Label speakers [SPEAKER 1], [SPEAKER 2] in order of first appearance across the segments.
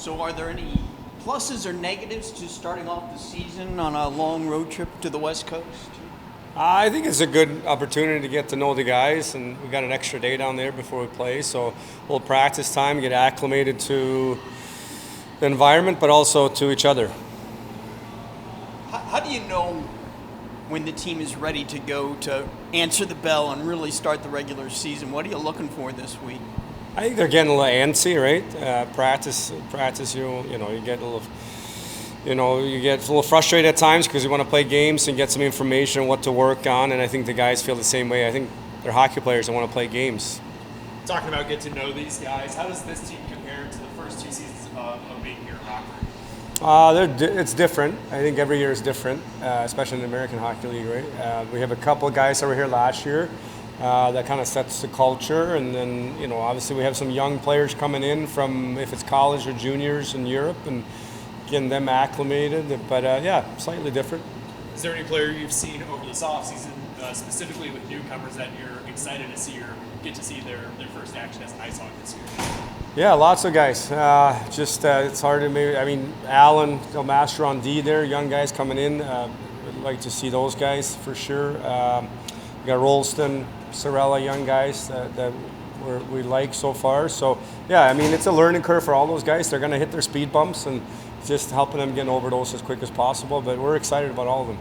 [SPEAKER 1] So are there any pluses or negatives to starting off the season on a long road trip to the West Coast?
[SPEAKER 2] I think it's a good opportunity to get to know the guys, and we got an extra day down there before we play, so a little practice time, get acclimated to the environment, but also to each other.
[SPEAKER 1] How do you know when the team is ready to go to answer the bell and really start the regular season? What are you looking for this week?
[SPEAKER 2] I think they're getting a little antsy, right? Practice. You get a little. You get a little frustrated at times because you want to play games and get some information on what to work on, and I think the guys feel the same way. I think they're hockey players that want to play games.
[SPEAKER 3] Talking about get to know these guys, how does this team compare to the first 2 seasons of being here at Rockford?
[SPEAKER 2] It's different. I think every year is different, especially in the American Hockey League, right? We have a couple of guys that were here last year that kind of sets the culture, and then obviously we have some young players coming in from if it's college or juniors in Europe and getting them acclimated. But slightly different.
[SPEAKER 3] Is there any player you've seen over this offseason, specifically with newcomers, that you're excited to see or get to see their first action as an IceHog this year?
[SPEAKER 2] Yeah, lots of guys. It's hard to maybe. I mean, Allen, Master on D there, young guys coming in. Would like to see those guys for sure. We got Rolston, Sorella, young guys that we like so far. So yeah, I mean, it's a learning curve for all those guys. They're going to hit their speed bumps, and just helping them get over those as quick as possible. But we're excited about all of them.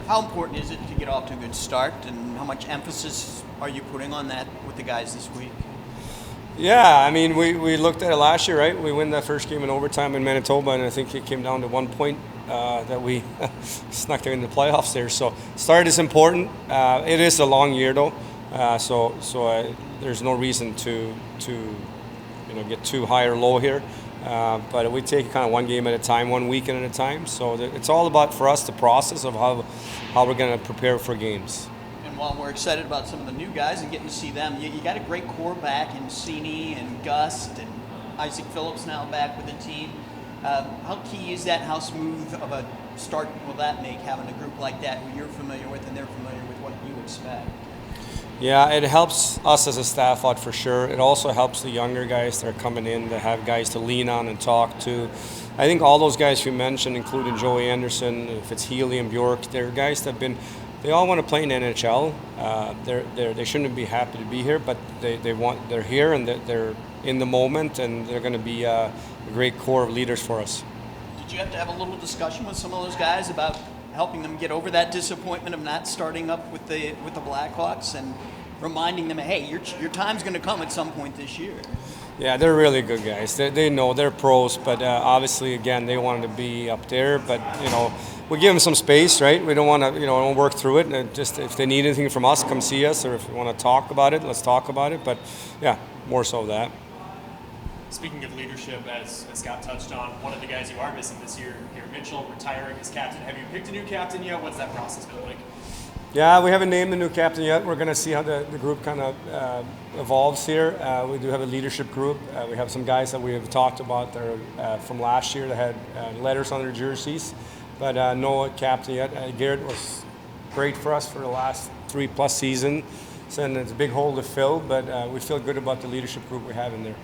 [SPEAKER 1] How important is it to get off to a good start, and how much emphasis are you putting on that with the guys this week?
[SPEAKER 2] Yeah, I mean, we looked at it last year, right? We win that first game in overtime in Manitoba, and I think it came down to 1 point that we snuck in the playoffs there. So start is important. It is a long year, though, so there's no reason to get too high or low here. But we take it kind of one game at a time, one weekend at a time. So it's all about, for us, the process of how we're going to prepare for games.
[SPEAKER 1] And while we're excited about some of the new guys and getting to see them, you got a great core back in Cini and Gust and Isaac Phillips now back with the team. How key is that? How smooth of a start will that make, having a group like that who you're familiar with and they're familiar with what you expect?
[SPEAKER 2] Yeah, it helps us as a staff out for sure. It also helps the younger guys that are coming in to have guys to lean on and talk to. I think all those guys you mentioned, including Joey Anderson, if it's Healy and Bjork, they're guys that have been. They all want to play in the NHL. They shouldn't be happy to be here, but they're here and they're in the moment, and they're going to be a great core of leaders for us.
[SPEAKER 1] Did you have to have a little discussion with some of those guys about helping them get over that disappointment of not starting up with the Blackhawks and reminding them, hey, your time's going to come at some point this year?
[SPEAKER 2] Yeah, they're really good guys. They know they're pros, but obviously, again, they wanted to be up there. But we give them some space, right? We don't want to, don't work through it. And just if they need anything from us, come see us. Or if you want to talk about it, let's talk about it. But yeah, more so that.
[SPEAKER 3] Speaking of leadership, as Scott touched on, one of the guys you are missing this year, Garrett Mitchell, retiring as captain. Have you picked a new captain yet? What's that process been like?
[SPEAKER 2] Yeah, we haven't named the new captain yet. We're going to see how the group kind of evolves here. We do have a leadership group. We have some guys that we have talked about that are from last year that had letters on their jerseys, but no captain yet. Garrett was great for us for the last 3+ seasons, and it's a big hole to fill, but we feel good about the leadership group we have in there.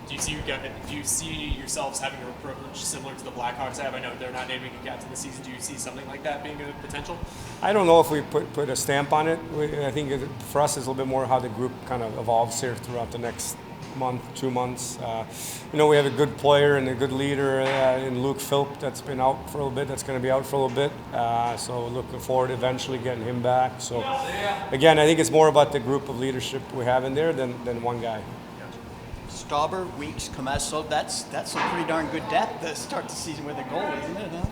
[SPEAKER 3] Do you see yourselves having a approach similar to the Blackhawks have? I know they're not naming a captain this season. Do you see something like that being a potential?
[SPEAKER 2] I don't know if we put a stamp on it. I think for us, it's a little bit more how the group kind of evolves here throughout the next month, 2 months. We have a good player and a good leader in Luke Philp that's been out for a little bit. That's going to be out for a little bit. So looking forward to eventually getting him back. So again, I think it's more about the group of leadership we have in there than one guy.
[SPEAKER 1] Stauber, Weeks, Comesso, that's some pretty darn good depth to start the season with a goal, isn't it? Huh?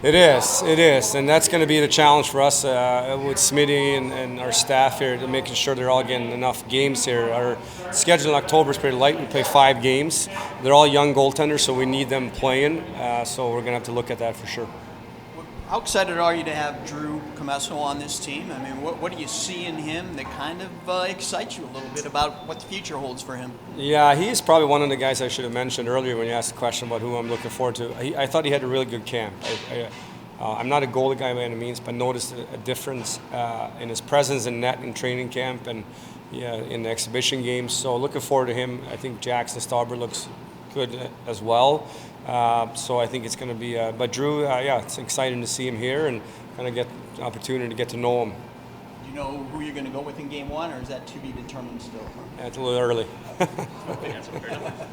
[SPEAKER 2] It is, and that's going to be the challenge for us with Smitty and our staff here, to making sure they're all getting enough games here. Our schedule in October is pretty light. We play 5 games. They're all young goaltenders, so we need them playing. So we're going to have to look at that for sure.
[SPEAKER 1] How excited are you to have Drew Comesso on this team? I mean, what do you see in him that kind of excites you a little bit about what the future holds for him?
[SPEAKER 2] Yeah, he's probably one of the guys I should have mentioned earlier when you asked the question about who I'm looking forward to. I thought he had a really good camp. I'm not a goalie guy by any means, but noticed a difference in his presence in net in training camp and in the exhibition games. So looking forward to him. I think Jackson Stauber looks good as well. So I think it's going to be. But Drew, yeah, it's exciting to see him here and kind of get the opportunity to get to know him.
[SPEAKER 1] Do you know who you're going to go with in game one, or is that to be determined still?
[SPEAKER 2] Yeah, it's a little early.
[SPEAKER 3] I think that's fair enough.